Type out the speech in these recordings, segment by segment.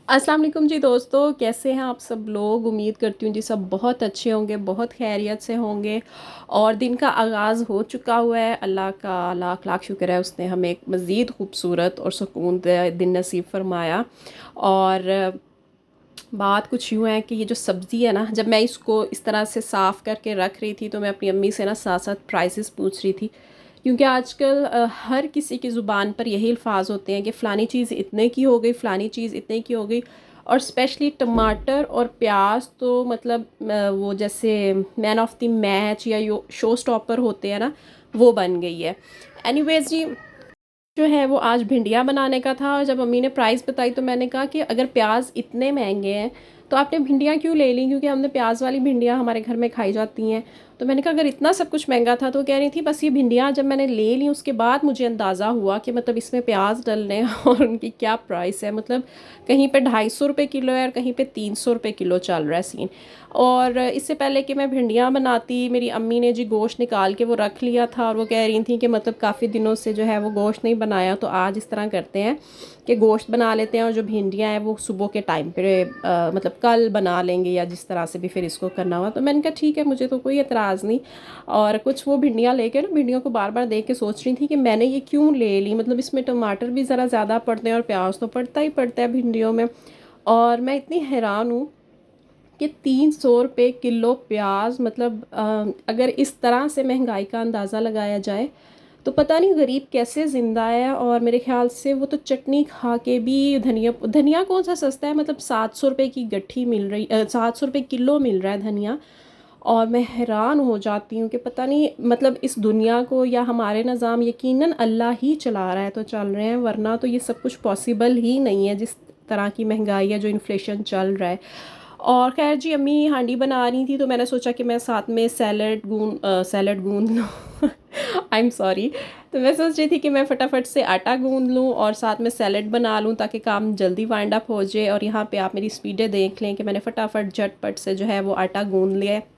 अस्सलाम वालेकुम जी दोस्तों, कैसे हैं आप सब लोग। उम्मीद करती हूँ जी सब बहुत अच्छे होंगे, बहुत खैरियत से होंगे। और दिन का आगाज़ हो चुका हुआ है। अल्लाह का लाख लाख शुक्र है, उसने हमें एक मज़ीद खूबसूरत और सुकून दिन नसीब फरमाया। और बात कुछ यूँ है कि ये जो सब्ज़ी है ना, जब मैं इसको इस तरह से साफ़ करके रख रही थी तो मैं अपनी अम्मी से ना साथ साथ प्राइसेस पूछ रही थी। क्योंकि आजकल हर किसी की ज़ुबान पर यही अल्फाज होते हैं कि फ़लानी चीज़ इतने की हो गई, फ़लानी चीज़ इतने की हो गई। और स्पेशली टमाटर और प्याज तो मतलब वो जैसे मैन ऑफ द मैच या शो स्टॉपर होते हैं ना, वो बन गई है। एनीवेज जी, जो है वो आज भिंडियाँ बनाने का था। और जब मम्मी ने प्राइस बताई तो मैंने कहा कि अगर प्याज इतने महंगे हैं तो आपने भिंडियाँ क्यों ले ली, क्योंकि हमने प्याज वाली भिंडियाँ हमारे घर में खाई जाती हैं। तो मैंने कहा अगर इतना सब कुछ महंगा था तो कह रही थी बस ये भिंडियाँ जब मैंने ले ली उसके बाद मुझे अंदाज़ा हुआ कि मतलब इसमें प्याज डलने और उनकी क्या प्राइस है। मतलब कहीं पे 250 रुपये किलो है और कहीं पे 300 रुपये किलो चल रहा है सीन। और इससे पहले कि मैं भिंडियाँ बनाती, मेरी अम्मी ने जी गोश्त निकाल के वो रख लिया था और वो कह रही थी कि मतलब काफ़ी दिनों से जो है वो गोश्त नहीं बनाया, तो आज इस तरह करते हैं कि गोश्त बना लेते हैं और जो भिंडियाँ हैं वो सुबह के टाइम पे मतलब कल बना लेंगे या जिस तरह से भी फिर इसको करना हुआ। तो मैंने कहा ठीक है, मुझे तो कोई एतराज़ नहीं। और कुछ वो भिंडियाँ लेके ना, भिंडियों को बार बार देख के सोच रही थी कि मैंने ये क्यों ले ली। मतलब इसमें टमाटर भी ज़रा ज़्यादा पड़ते हैं और प्याज तो पड़ता ही पड़ता है भिंडियों में। और मैं इतनी हैरान हूँ कि 300 रुपये किलो प्याज, मतलब अगर इस तरह से महंगाई का अंदाज़ा लगाया जाए तो पता नहीं गरीब कैसे ज़िंदा है। और मेरे ख्याल से वो तो चटनी खा के भी, धनिया धनिया कौन सा सस्ता है, मतलब 700 रुपये की गट्ठी मिल रही, 700 रुपये किलो मिल रहा है धनिया। और मैं हैरान हो जाती हूँ कि पता नहीं मतलब इस दुनिया को या हमारे निज़ाम यकीनन अल्लाह ही चला रहा है तो चल रहे हैं, वरना तो ये सब कुछ पॉसिबल ही नहीं है जिस तरह की महंगाई है, जो इन्फ्लेशन चल रहा है। और खैर जी, अम्मी हांडी बना रही थी तो मैंने सोचा कि मैं साथ में सैलड गूंद लूँ। I am sorry. तो मैं सोच रही थी कि मैं फटाफट से आटा गूंद लूँ और साथ में सैलड बना लूँ ताकि काम जल्दी वाइंड अप हो जाए। और यहाँ पे आप मेरी स्पीडें देख लें कि मैंने फटाफट झटपट से जो है वो आटा गूंद लिया है।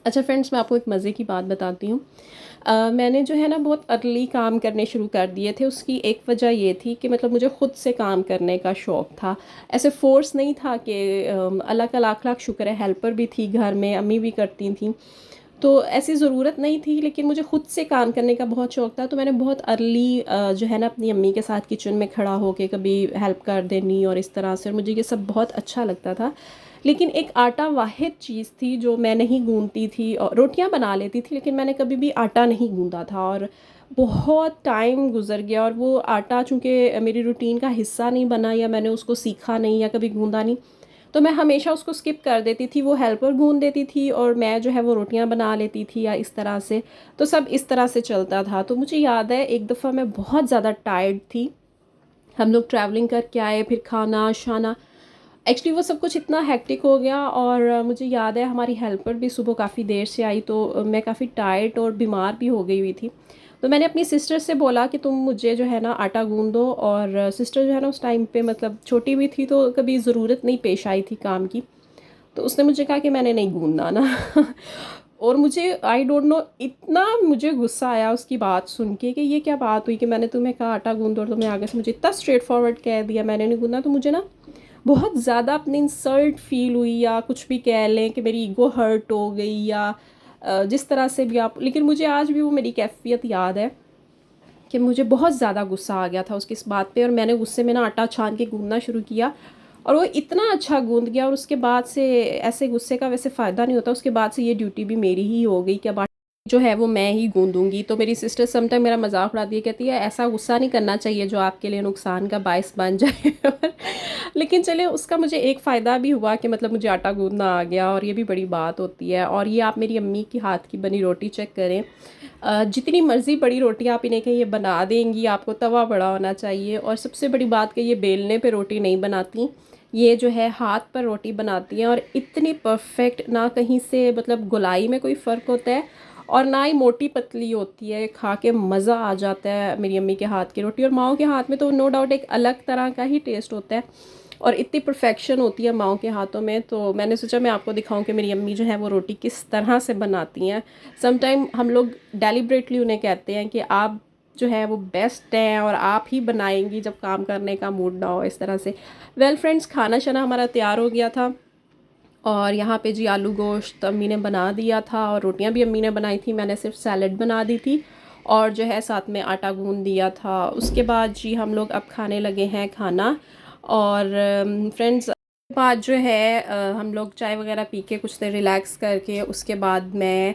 अच्छा फ्रेंड्स, मैं आपको एक मज़े की बात बताती हूँ। मैंने जो है ना बहुत अर्ली काम करने शुरू कर दिए थे। उसकी एक वजह ये थी कि मतलब मुझे ख़ुद से काम करने का शौक़ था, ऐसे फोर्स नहीं था कि अल्लाह का लाख लाख शुक्र है हेल्पर भी थी घर में, अम्मी भी करती थी, तो ऐसी ज़रूरत नहीं थी। लेकिन मुझे ख़ुद से काम करने का बहुत शौक़ था, तो मैंने बहुत अर्ली जो है ना अपनी अम्मी के साथ किचन में खड़ा होकर कभी हेल्प कर देनी और इस तरह से, और मुझे ये सब बहुत अच्छा लगता था। लेकिन एक आटा वाहिद चीज़ थी जो मैं नहीं गूंदती थी, और रोटियां बना लेती थी लेकिन मैंने कभी भी आटा नहीं गूंदा था। और बहुत टाइम गुजर गया और वो आटा चूँकि मेरी रूटीन का हिस्सा नहीं बना, या मैंने उसको सीखा नहीं या कभी गूंदा नहीं, तो मैं हमेशा उसको स्किप कर देती थी। वो हेल्पर गूंद देती थी और मैं जो है वो रोटियां बना लेती थी या इस तरह से। तो सब इस तरह से चलता था। तो मुझे याद है एक दफ़ा मैं बहुत ज़्यादा टायर्ड थी, हम लोग ट्रैवलिंग करके आए, फिर खाना शाना, एक्चुअली वो सब कुछ इतना हेक्टिक हो गया। और मुझे याद है हमारी हेल्पर भी सुबह काफ़ी देर से आई, तो मैं काफ़ी टायर्ड और बीमार भी हो गई हुई थी। तो मैंने अपनी सिस्टर से बोला कि तुम मुझे जो है ना आटा गूंद दो। और सिस्टर जो है ना उस टाइम पे मतलब छोटी भी थी, तो कभी ज़रूरत नहीं पेश आई थी काम की, तो उसने मुझे कहा कि मैंने नहीं गूंदना ना। और मुझे आई डोंट नो, इतना मुझे गुस्सा आया उसकी बात सुन के कि ये क्या बात हुई कि मैंने तुम्हें कहा आटा गूंदो और तुमने आगे से मुझे इतना स्ट्रेट फॉरवर्ड कह दिया मैंने नहीं गूंदना। तो मुझे ना बहुत ज़्यादा अपनी इंसल्ट फील हुई, या कुछ भी कह लें कि मेरी ईगो हर्ट हो गई, या जिस तरह से भी आप, लेकिन मुझे आज भी वो मेरी कैफियत याद है कि मुझे बहुत ज़्यादा गुस्सा आ गया था उसकी इस बात पे। और मैंने गुस्से में ना आटा छान के गूंदना शुरू किया और वो इतना अच्छा गूंद गया। और उसके बाद से, ऐसे गुस्से का वैसे फ़ायदा नहीं होता, उसके बाद से ये ड्यूटी भी मेरी ही हो गई कि अब आटा जो है वो मैं ही गूंदूंगी। तो मेरी सिस्टर समटाइम मेरा मजाक उड़ाती है, कहती है ऐसा गुस्सा नहीं करना चाहिए जो आपके लिए नुकसान का बायस बन जाए। लेकिन चले, उसका मुझे एक फ़ायदा भी हुआ कि मतलब मुझे आटा गूंदना आ गया, और ये भी बड़ी बात होती है। और ये आप मेरी अम्मी की हाथ की बनी रोटी चेक करें, जितनी मर्ज़ी बड़ी रोटी आप इन्हें कहीं ये बना देंगी, आपको तवा बड़ा होना चाहिए। और सबसे बड़ी बात कि ये बेलने पे रोटी नहीं बनाती, ये जो है हाथ पर रोटी बनाती हैं, और इतनी परफेक्ट, ना कहीं से मतलब गोलाई में कोई फ़र्क होता है और ना ही मोटी पतली होती है, खा के मज़ा आ जाता है मेरी अम्मी के हाथ की रोटी। और माओ के हाथ में तो नो डाउट एक अलग तरह का ही टेस्ट होता है, और इतनी परफेक्शन होती है माओ के हाथों में। तो मैंने सोचा मैं आपको दिखाऊं कि मेरी अम्मी जो है वो रोटी किस तरह से बनाती हैं। समटाइम हम लोग डेलिब्रेटली उन्हें कहते हैं कि आप जो है वो बेस्ट है और आप ही बनाएंगी जब काम करने का मूड ना हो इस तरह से। वेल फ्रेंड्स, खाना शाना हमारा तैयार हो गया था और यहाँ पे जी आलू गोश्त अम्मी ने बना दिया था और रोटियां भी अम्मी ने बनाई थी, मैंने सिर्फ सैलड बना दी थी और जो है साथ में आटा गूंद दिया था। उसके बाद जी हम लोग अब खाने लगे हैं खाना। और फ्रेंड्स बाद जो है हम लोग चाय वगैरह पी के कुछ देर रिलैक्स करके उसके बाद मैं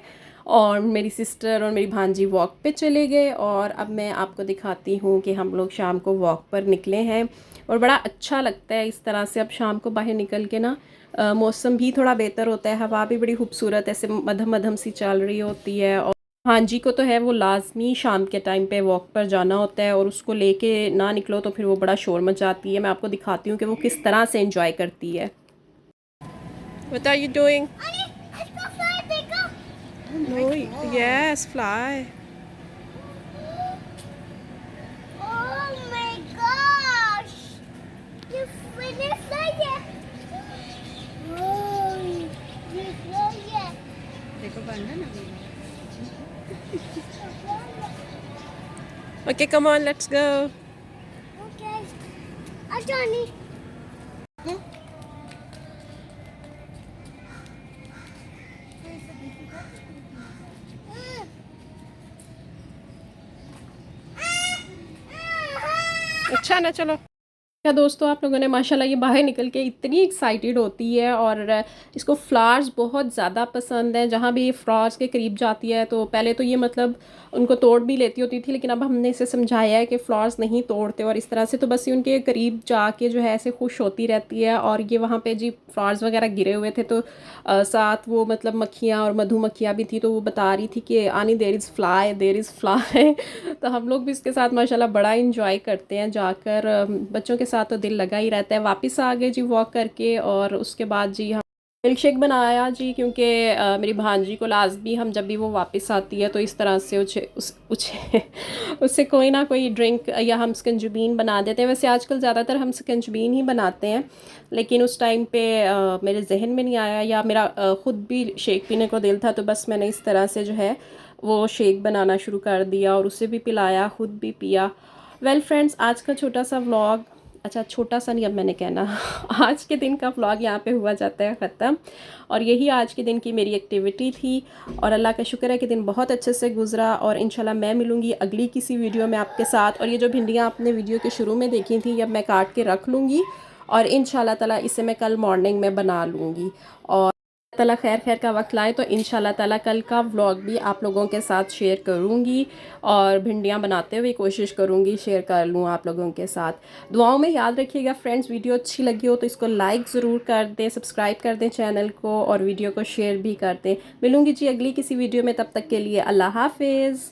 और मेरी सिस्टर और मेरी भांजी वॉक पे चले गए। और अब मैं आपको दिखाती हूँ कि हम लोग शाम को वॉक पर निकले हैं और बड़ा अच्छा लगता है इस तरह से अब शाम को बाहर निकल के ना। मौसम भी थोड़ा बेहतर होता है, हवा भी बड़ी खूबसूरत ऐसे मध्यम मध्यम सी चल रही होती है। और हाँ जी को तो है वो लाजमी शाम के टाइम पे वॉक पर जाना होता है और उसको लेके ना निकलो तो फिर वो बड़ा शोर मचाती है। मैं आपको दिखाती हूँ कि वो किस तरह से एंजॉय करती है। What are you doing? No, yes, fly. Oh my gosh! You finished it? Oh, you finished it. देखो बंदा ना Okay, come on, let's go. Okay. Johnny. अच्छा ना, चलो। क्या दोस्तों, आप लोगों ने माशाल्लाह ये बाहर निकल के इतनी एक्साइटेड होती है और इसको फ्लावर्स बहुत ज़्यादा पसंद है। जहाँ भी ये फ्लावर्स के करीब जाती है तो पहले तो ये मतलब उनको तोड़ भी लेती होती थी, लेकिन अब हमने इसे समझाया है कि फ्लावर्स नहीं तोड़ते और इस तरह से तो बस ये उनके करीब जाके जो है ऐसे खुश होती रहती है। और ये वहाँ पे जी फ्लावर्स वगैरह गिरे हुए थे तो साथ वो मतलब मक्खियाँ और मधुमक्खियाँ भी थी तो वो बता रही थी कि आनी there is fly, there is fly. तो हम लोग भी इसके साथ माशाल्लाह बड़ा इंजॉय करते हैं जाकर। बच्चों के साथ तो दिल लगा ही रहता है। वापस आ गए जी वॉक करके और उसके बाद जी हम मिल्क शेक बनाया जी, क्योंकि मेरी भांजी को लाजमी हम जब भी वो वापस आती है तो इस तरह से उससे कोई ना कोई ड्रिंक या हम स्कंजबीन बना देते हैं। वैसे आजकल ज़्यादातर हम स्कंजबीन ही बनाते हैं, लेकिन उस टाइम पे मेरे जहन में नहीं आया या मेरा ख़ुद भी शेक पीने को दिल था तो बस मैंने इस तरह से जो है वो शेक बनाना शुरू कर दिया और उसे भी पिलाया, ख़ुद भी पिया। वेल फ्रेंड्स, आज का छोटा सा व्लॉग, अच्छा छोटा सा नहीं अब मैंने कहना आज के दिन का व्लॉग यहाँ पे हुआ जाता है ख़त्म। और यही आज के दिन की मेरी एक्टिविटी थी और अल्लाह का शुक्र है कि दिन बहुत अच्छे से गुजरा। और इंशाल्लाह मैं मिलूँगी अगली किसी वीडियो में आपके साथ। और ये जो भिंडियाँ आपने वीडियो के शुरू में देखी थी अब मैं काट के रख लूँगी और इंशाल्लाह ताला इसे मैं कल मॉर्निंग में बना लूँगी। और ताला खैर का वक्त लाए तो इंशाल्लाह ताला कल का व्लॉग भी आप लोगों के साथ शेयर करूँगी और भिंडियाँ बनाते हुए कोशिश करूँगी शेयर कर लूँ आप लोगों के साथ। दुआओं में याद रखिएगा फ्रेंड्स। वीडियो अच्छी लगी हो तो इसको लाइक ज़रूर कर दें, सब्सक्राइब कर दें चैनल को और वीडियो को शेयर भी कर दें। मिलूँगी जी अगली किसी वीडियो में, तब तक के लिए अल्लाह हाफिज़।